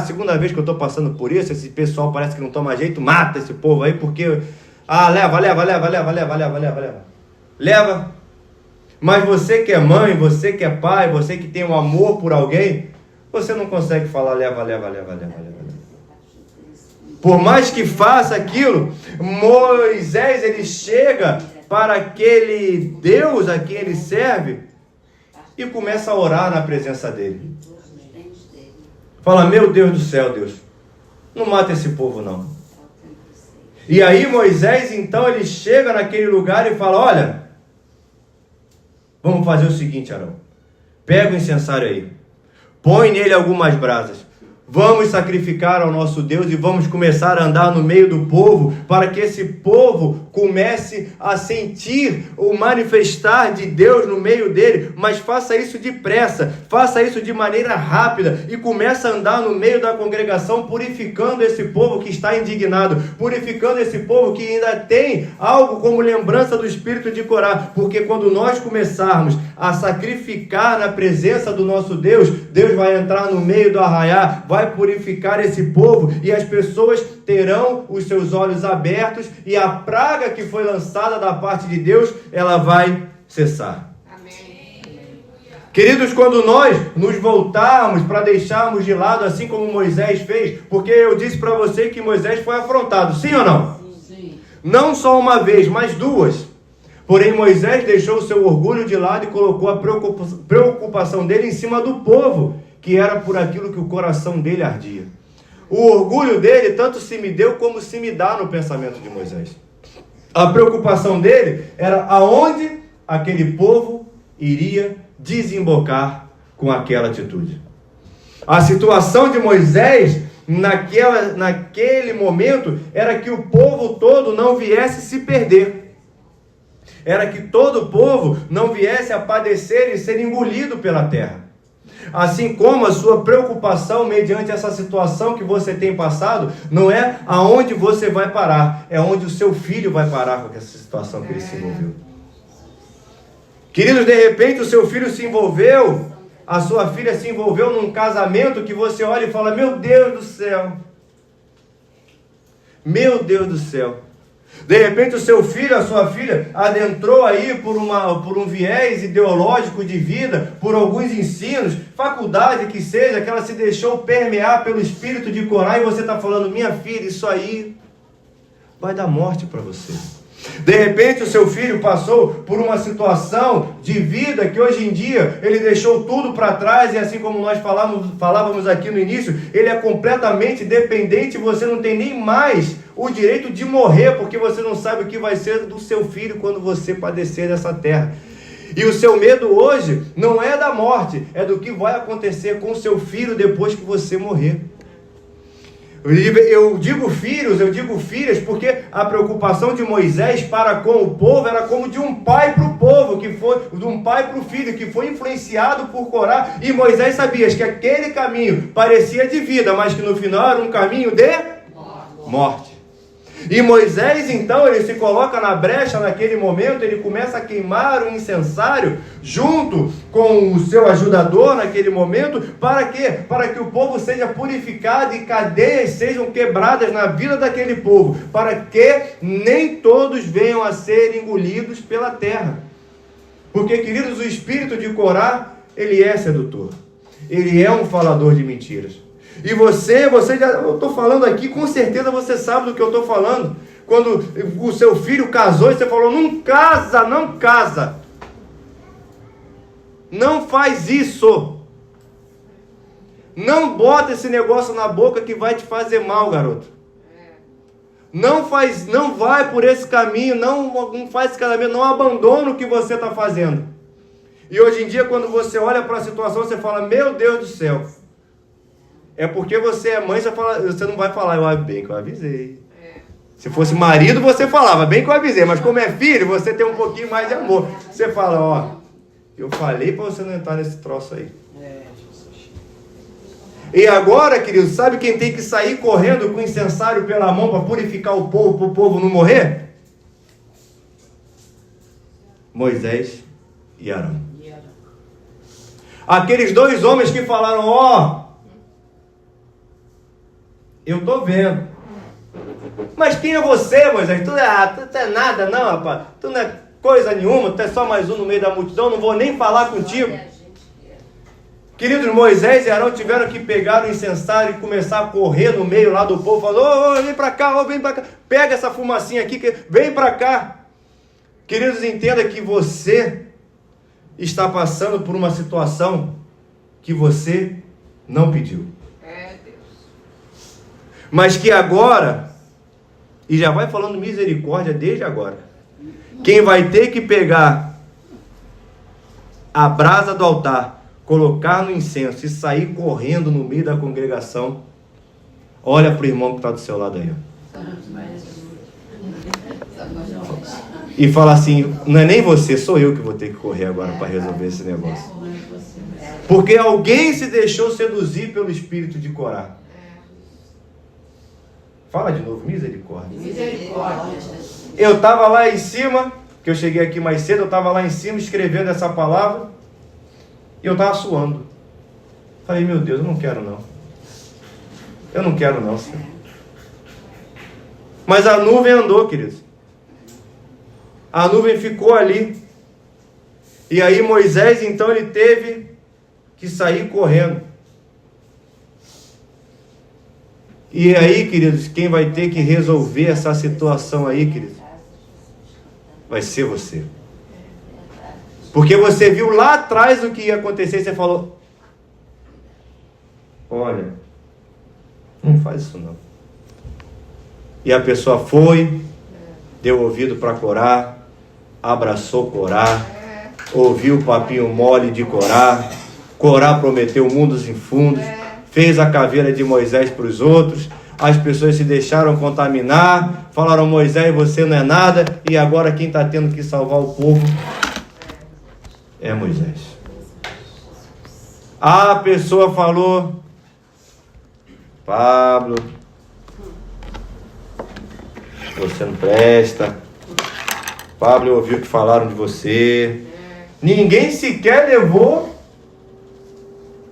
Segunda vez que eu estou passando por isso, esse pessoal parece que não toma jeito, mata esse povo aí, porque... Leva. Mas você que é mãe, você que é pai, você que tem um amor por alguém, você não consegue falar leva. Por mais que faça aquilo, Moisés, ele chega para aquele Deus a quem ele serve e começa a orar na presença dele. Fala: meu Deus do céu, Deus, não mata esse povo não. E aí Moisés, então, ele chega naquele lugar e fala: olha, vamos fazer o seguinte, Arão. Pega o incensário aí. Põe nele algumas brasas. Vamos sacrificar ao nosso Deus e vamos começar a andar no meio do povo, para que esse povo comece a sentir o manifestar de Deus no meio dele. Mas faça isso depressa, faça isso de maneira rápida e comece a andar no meio da congregação, purificando esse povo que está indignado, purificando esse povo que ainda tem algo como lembrança do espírito de Corá. Porque quando nós começarmos a sacrificar na presença do nosso Deus, Deus vai entrar no meio do arraiá, vai purificar esse povo e as pessoas terão os seus olhos abertos e a praga que foi lançada da parte de Deus, ela vai cessar. Amém. Queridos, quando nós nos voltarmos para deixarmos de lado, assim como Moisés fez, porque eu disse para você que Moisés foi afrontado, sim ou não? Sim. Não só uma vez, mas duas. Porém, Moisés deixou o seu orgulho de lado e colocou a preocupação dele em cima do povo, que era por aquilo que o coração dele ardia. O orgulho dele tanto se me deu como se me dá no pensamento de Moisés. A preocupação dele era aonde aquele povo iria desembocar com aquela atitude. A situação de Moisés, naquele momento, era que o povo todo não viesse se perder. Era que todo o povo não viesse a padecer e ser engolido pela terra. Assim como a sua preocupação mediante essa situação que você tem passado, não é aonde você vai parar, é onde o seu filho vai parar com essa situação que ele se envolveu. Queridos, de repente o seu filho se envolveu, a sua filha se envolveu num casamento que você olha e fala: meu Deus do céu, meu Deus do céu. De repente o seu filho, a sua filha adentrou aí por um viés ideológico de vida, por alguns ensinos, faculdade que seja, que ela se deixou permear pelo espírito de Corá, e você está falando: minha filha, isso aí vai dar morte para você. De repente o seu filho passou por uma situação de vida que hoje em dia ele deixou tudo para trás, e assim como nós falávamos aqui no início, ele é completamente dependente, e você não tem nem mais o direito de morrer, porque você não sabe o que vai ser do seu filho quando você padecer dessa terra. E o seu medo hoje não é da morte, é do que vai acontecer com o seu filho depois que você morrer. Eu digo filhos, eu digo filhas, porque a preocupação de Moisés para com o povo era como de um pai para o povo, de um pai para o filho, que foi influenciado por Corá, e Moisés sabia que aquele caminho parecia de vida, mas que no final era um caminho de morte. E Moisés, então, ele se coloca na brecha naquele momento, ele começa a queimar um incensário junto com o seu ajudador naquele momento. Para quê? Para que o povo seja purificado e cadeias sejam quebradas na vida daquele povo, para que nem todos venham a ser engolidos pela terra. Porque, queridos, o espírito de Corá, ele é sedutor, ele é um falador de mentiras. E você já, eu estou falando aqui, com certeza você sabe do que eu estou falando. Quando o seu filho casou e você falou: não casa, não casa. Não faz isso. Não bota esse negócio na boca que vai te fazer mal, garoto. Não vai por esse caminho, não faz esse casamento, não abandona o que você está fazendo. E hoje em dia, quando você olha para a situação, você fala: meu Deus do céu. É porque você é mãe, você não vai falar: bem que eu avisei. Se fosse marido, você falava: bem que eu avisei. Mas como é filho, você tem um pouquinho mais de amor. Você fala: eu falei para você não entrar nesse troço aí. E agora, querido, sabe quem tem que sair correndo com o incensário pela mão para purificar o povo, para o povo não morrer? Moisés e Arão. Aqueles dois homens que falaram: eu estou vendo. Mas quem é você, Moisés? Tu é nada não, rapaz. Tu não é coisa nenhuma, tu é só mais um no meio da multidão, não vou nem falar contigo. Queridos, Moisés e Arão tiveram que pegar o incensário e começar a correr no meio lá do povo, falando: vem para cá, vem para cá. Pega essa fumacinha aqui, vem para cá. Queridos, entenda que você está passando por uma situação que você não pediu. Mas que agora, e já vai falando misericórdia desde agora, quem vai ter que pegar a brasa do altar, colocar no incenso e sair correndo no meio da congregação, olha para o irmão que está do seu lado aí, e fala assim: não é nem você, sou eu que vou ter que correr agora para resolver esse negócio. Porque alguém se deixou seduzir pelo espírito de Corá. Fala de novo: misericórdia. Misericórdia. Eu estava lá em cima, que eu cheguei aqui mais cedo, eu estava lá em cima escrevendo essa palavra, e eu estava suando. Falei: meu Deus, eu não quero não. Eu não quero não, Senhor. Mas a nuvem andou, queridos. A nuvem ficou ali. E aí Moisés, então, ele teve que sair correndo. E aí, queridos, quem vai ter que resolver essa situação aí, queridos, vai ser você. Porque você viu lá atrás o que ia acontecer e você falou: olha, não faz isso não. E a pessoa foi, deu ouvido para Corá, abraçou Corá, ouviu o papinho mole de Corá. Corá prometeu mundos e fundos. fez a caveira de Moisés para os outros, as pessoas se deixaram contaminar, falaram: Moisés, você não é nada, e agora quem está tendo que salvar o povo é Moisés. A pessoa falou: Pablo, você não presta. Pablo, eu ouvi o que falaram de você. Ninguém sequer levou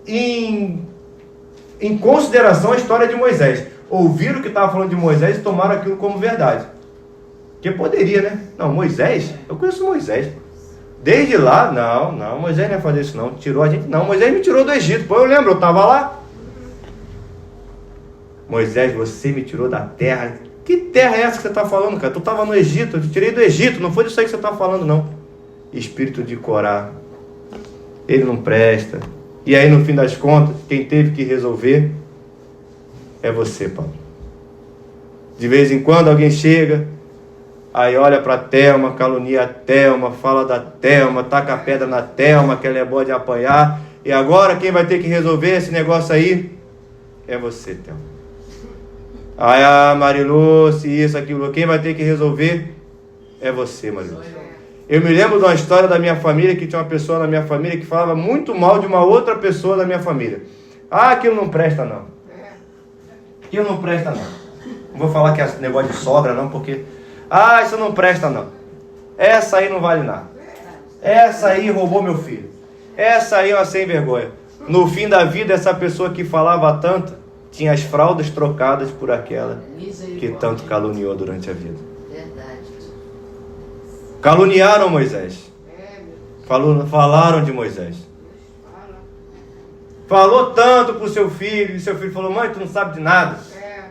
em consideração a história de Moisés. Ouviram o que estava falando de Moisés e tomaram aquilo como verdade. Que poderia, né? Não, Moisés? Eu conheço Moisés. Desde lá, não, Moisés não ia fazer isso não. Tirou a gente, não. Moisés me tirou do Egito. Pô, eu lembro, eu estava lá. Moisés, você me tirou da terra. Que terra é essa que você está falando, cara? Tu estava no Egito, eu te tirei do Egito. Não foi disso aí que você está falando, não. Espírito de Corá. Ele não presta. E aí, no fim das contas, quem teve que resolver é você, Paulo. De vez em quando alguém chega, aí olha para a Thelma, calunia a Thelma, fala da Thelma, taca a pedra na Thelma, que ela é boa de apanhar. E agora quem vai ter que resolver esse negócio aí é você, Thelma. Aí a Marilúcia, isso, aquilo. Quem vai ter que resolver é você, Marilúcia. Eu me lembro de uma história da minha família, que tinha uma pessoa na minha família que falava muito mal de uma outra pessoa da minha família. Ah, aquilo não presta não. Aquilo não presta não. Não vou falar que é negócio de sogra não, porque... Ah, isso não presta não. Essa aí não vale nada. Essa aí roubou meu filho. Essa aí é uma sem vergonha. No fim da vida, essa pessoa que falava tanto, tinha as fraldas trocadas por aquela que tanto caluniou durante a vida. Caluniaram Moisés. Falaram de Moisés. Falou tanto pro seu filho, e seu filho falou: mãe, tu não sabe de nada.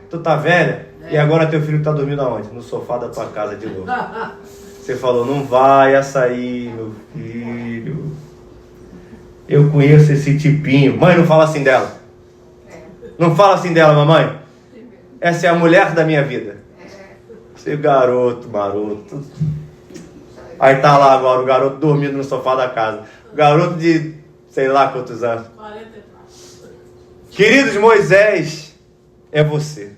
Tu tá velha. E agora teu filho tá dormindo aonde? No sofá da tua casa de novo. Você falou: não vai sair, meu filho. Eu conheço esse tipinho. Mãe, não fala assim dela. Não fala assim dela, mamãe. Essa é a mulher da minha vida. Esse garoto, maroto. Aí tá lá agora o garoto dormindo no sofá da casa. O garoto de sei lá quantos anos. Queridos, Moisés é você.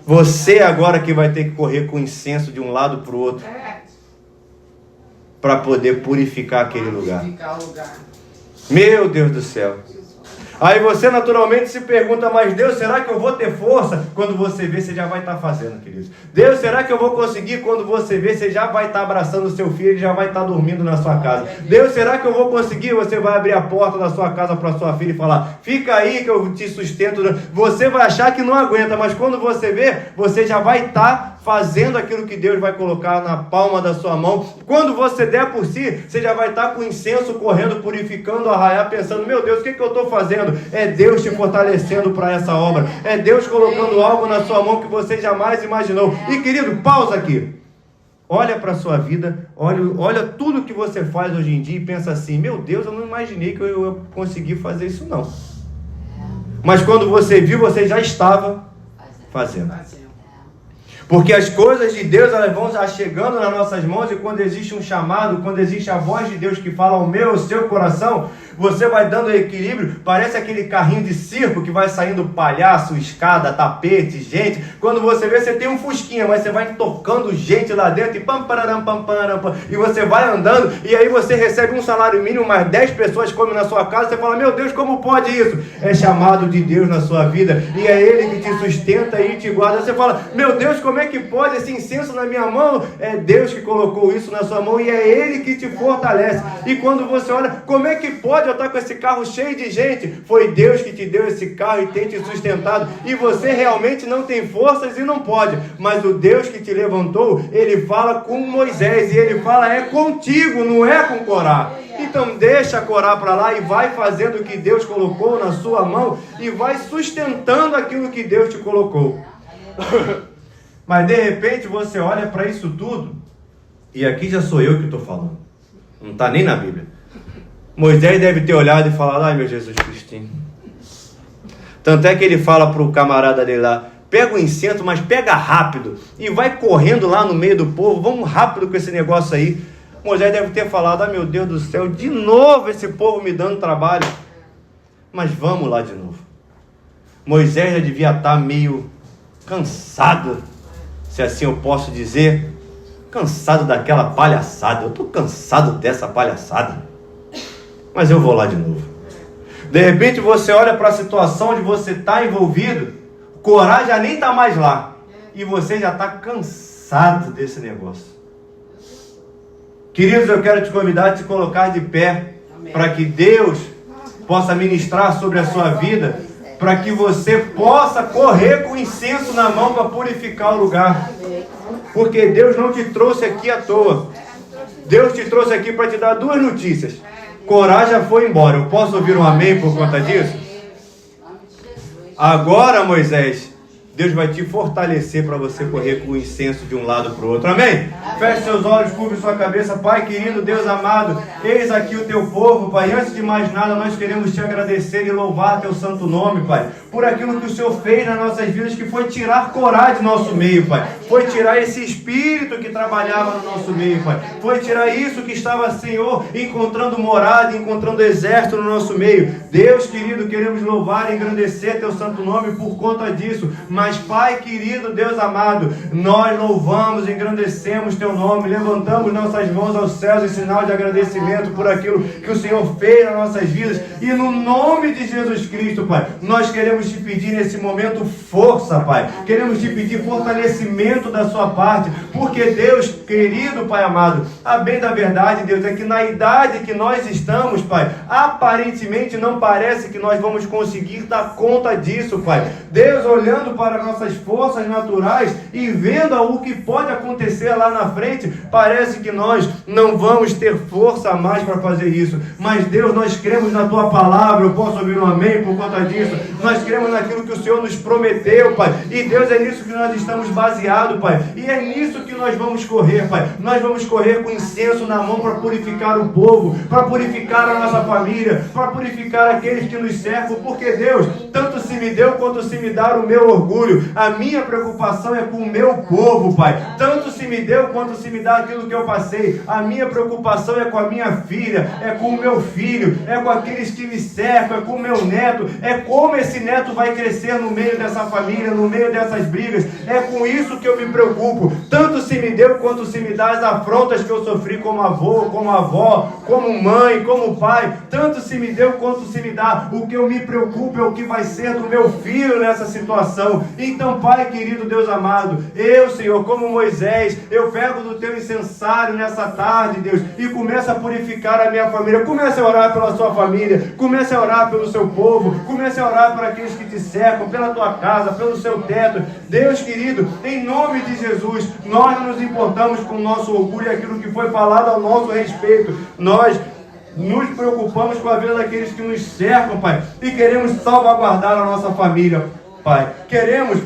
Você agora que vai ter que correr com incenso de um lado para o outro para poder purificar aquele lugar. Meu Deus do céu. Aí você naturalmente se pergunta: mas Deus, será que eu vou ter força? Quando você vê, você já vai estar fazendo, queridos. Deus, será que eu vou conseguir? Quando você vê, você já vai estar abraçando o seu filho, ele já vai estar dormindo na sua casa. Deus, será que eu vou conseguir? Você vai abrir a porta da sua casa para sua filha e falar: fica aí que eu te sustento. Você vai achar que não aguenta, mas quando você vê, você já vai estar fazendo aquilo que Deus vai colocar na palma da sua mão. Quando você der por si, você já vai estar com incenso correndo, purificando, arraiar, pensando: meu Deus, o que eu estou fazendo? É Deus te fortalecendo para essa obra. É Deus colocando algo na sua mão que você jamais imaginou. E querido, pausa aqui. Olha para a sua vida, olha tudo que você faz hoje em dia e pensa assim: meu Deus, eu não imaginei que eu ia conseguir fazer isso não. Mas quando você viu, você já estava fazendo. Porque as coisas de Deus, elas vão chegando nas nossas mãos, e quando existe um chamado, quando existe a voz de Deus que fala ao meu, ao seu coração, você vai dando equilíbrio. Parece aquele carrinho de circo que vai saindo palhaço, escada, tapete, gente. Quando você vê, você tem um fusquinha, mas você vai tocando gente lá dentro e pam, pararam, pam, pararam, e você vai andando, e aí você recebe um salário mínimo, mais 10 pessoas comem na sua casa, você fala: meu Deus, como pode isso? É chamado de Deus na sua vida, e é Ele que te sustenta e te guarda. Você fala: meu Deus, como é que pode esse incenso na minha mão? É Deus que colocou isso na sua mão, e é Ele que te fortalece. E quando você olha: como é que pode eu estar com esse carro cheio de gente? Foi Deus que te deu esse carro e tem te sustentado, e você realmente não tem forças e não pode, mas o Deus que te levantou, Ele fala com Moisés, e Ele fala: é contigo, não é com Corá. Então deixa Corá para lá e vai fazendo o que Deus colocou na sua mão, e vai sustentando aquilo que Deus te colocou. Mas de repente você olha para isso tudo, e aqui já sou eu que estou falando, não está nem na Bíblia. Moisés deve ter olhado e falado: ai meu Jesus Cristinho. Tanto é que ele fala para o camarada dele lá: pega o incenso, mas pega rápido, e vai correndo lá no meio do povo, vamos rápido com esse negócio aí. Moisés deve ter falado: ai meu Deus do céu, de novo esse povo me dando trabalho. Mas vamos lá de novo. Moisés já devia estar meio cansado, se assim eu posso dizer, cansado daquela palhaçada. Eu estou cansado dessa palhaçada, mas eu vou lá de novo. De repente você olha para a situação onde você está envolvido, coragem já nem está mais lá, e você já está cansado desse negócio. Queridos, eu quero te convidar a te colocar de pé, para que Deus possa ministrar sobre a sua vida, para que você possa correr com incenso na mão para purificar o lugar. Porque Deus não te trouxe aqui à toa. Deus te trouxe aqui para te dar duas notícias. Coragem já foi embora. Eu posso ouvir um amém por conta disso? Agora, Moisés, Deus vai te fortalecer para você correr com o incenso de um lado para o outro. Amém? Feche seus olhos, curve sua cabeça. Pai querido, Deus amado, eis aqui o teu povo, Pai. Antes de mais nada, nós queremos te agradecer e louvar teu santo nome, Pai, por aquilo que o Senhor fez nas nossas vidas, que foi tirar coragem do nosso meio, Pai. Foi tirar esse espírito que trabalhava no nosso meio, Pai. Foi tirar isso que estava, Senhor, encontrando morada, encontrando exército no nosso meio. Deus querido, queremos louvar e engrandecer teu santo nome por conta disso. Mas, Pai querido, Deus amado, nós louvamos e engrandecemos teu nome, levantamos nossas mãos aos céus em sinal de agradecimento por aquilo que o Senhor fez nas nossas vidas. E no nome de Jesus Cristo, Pai, nós queremos te pedir nesse momento força, Pai. Queremos te pedir fortalecimento da sua parte, porque Deus querido, Pai amado, a bem da verdade, Deus, é que na idade que nós estamos, Pai, aparentemente não parece que nós vamos conseguir dar conta disso, Pai. Deus, olhando para nossas forças naturais e vendo o que pode acontecer lá na frente, parece que nós não vamos ter força a mais para fazer isso. Mas Deus, nós cremos na tua palavra. Eu posso ouvir um amém por conta disso. Nós cremos naquilo que o Senhor nos prometeu, Pai. E Deus, é nisso que nós estamos baseados, Pai. E é nisso que nós vamos correr, Pai. Nós vamos correr com incenso na mão para purificar o povo, para purificar a nossa família, para purificar aqueles que nos cercam. Porque Deus, tanto se me deu quanto se me dar o meu orgulho. A minha preocupação é com o meu povo, Pai. Tanto se me deu quanto se me dá aquilo que eu passei. A minha preocupação é com a minha filha, é com o meu filho, é com aqueles que me cercam, é com o meu neto, é como esse neto vai crescer no meio dessa família, no meio dessas brigas. É com isso que eu me preocupo. Tanto se me deu quanto se me dá as afrontas que eu sofri como avô, como avó, como mãe, como pai. Tanto se me deu quanto se me dá. O que eu me preocupo é o que vai ser do meu filho nessa situação. Então, Pai querido, Deus amado, eu, Senhor, como Moisés, eu pego do teu incensário nessa tarde, Deus, e começo a purificar a minha família. Comece a orar pela sua família, comece a orar pelo seu povo, comece a orar por aqueles que te cercam, pela tua casa, pelo seu teto. Deus querido, em nome de Jesus, nós não nos importamos com o nosso orgulho e aquilo que foi falado ao nosso respeito. Nós nos preocupamos com a vida daqueles que nos cercam, Pai, e queremos salvaguardar a nossa família, Pai. Queremos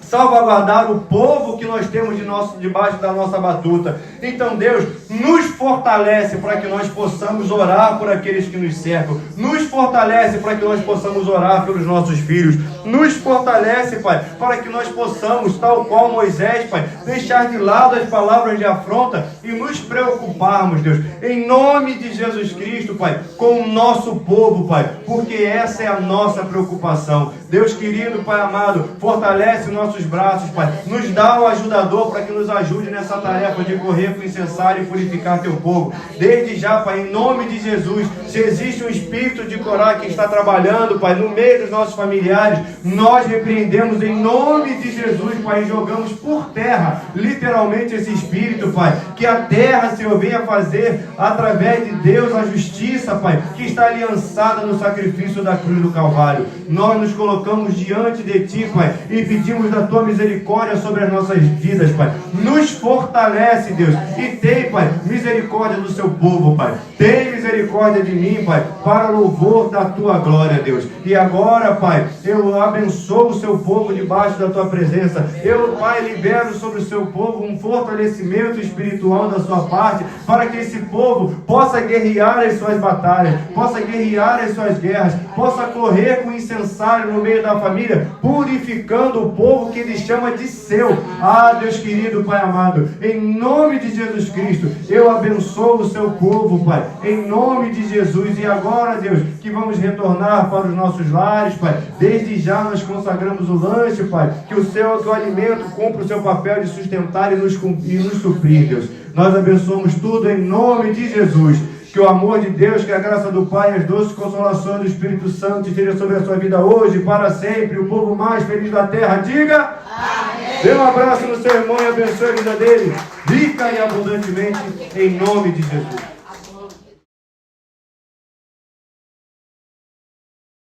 salvaguardar o povo que nós temos debaixo da nossa batuta. Então, Deus, nos fortalece para que nós possamos orar por aqueles que nos cercam. Nos fortalece para que nós possamos orar pelos nossos filhos. Nos fortalece, Pai, para que nós possamos, tal qual Moisés, Pai, deixar de lado as palavras de afronta e nos preocuparmos, Deus, em nome de Jesus Cristo, Pai, com o nosso povo, Pai, porque essa é a nossa preocupação. Deus querido, Pai amado, fortalece nossos braços, Pai, nos dá um ajudador para que nos ajude nessa tarefa de correr com o incensário e purificar teu povo. Desde já, Pai, em nome de Jesus, se existe um espírito de coragem que está trabalhando, Pai, no meio dos nossos familiares, nós repreendemos em nome de Jesus, Pai, e jogamos por terra, literalmente, esse espírito, Pai, que a terra, Senhor, venha fazer através de Deus a justiça, Pai, que está aliançada no sacrifício da cruz do Calvário. Nós nos colocamos diante de Ti, Pai, e pedimos da Tua misericórdia sobre as nossas vidas, Pai. Nos fortalece, Deus, e tem, Pai, misericórdia do seu povo, Pai. Tem misericórdia de mim, Pai, para louvor da Tua glória, Deus. E agora, Pai, eu abençoo o seu povo debaixo da Tua presença. Eu, Pai, libero sobre o seu povo um fortalecimento espiritual da sua parte, para que esse povo possa guerrear as suas batalhas, possa guerrear as suas guerras, possa correr com incensário no meio da família, purificando o povo que Ele chama de seu. Ah, Deus querido, Pai amado, em nome de Jesus Cristo, eu abençoo o seu povo, Pai, em nome de Jesus. E agora, Deus, que vamos retornar para os nossos lares, Pai. Desde já nós consagramos o lanche, Pai, que o alimento cumpra o seu papel de sustentar e nos suprir, Deus. Nós abençoamos tudo em nome de Jesus. Que o amor de Deus, que a graça do Pai e as doces consolações do Espírito Santo esteja sobre a sua vida hoje e para sempre. O povo mais feliz da terra, diga amém. Dê um abraço no seu irmão e abençoe a vida dele, rica e abundantemente, em nome de Jesus.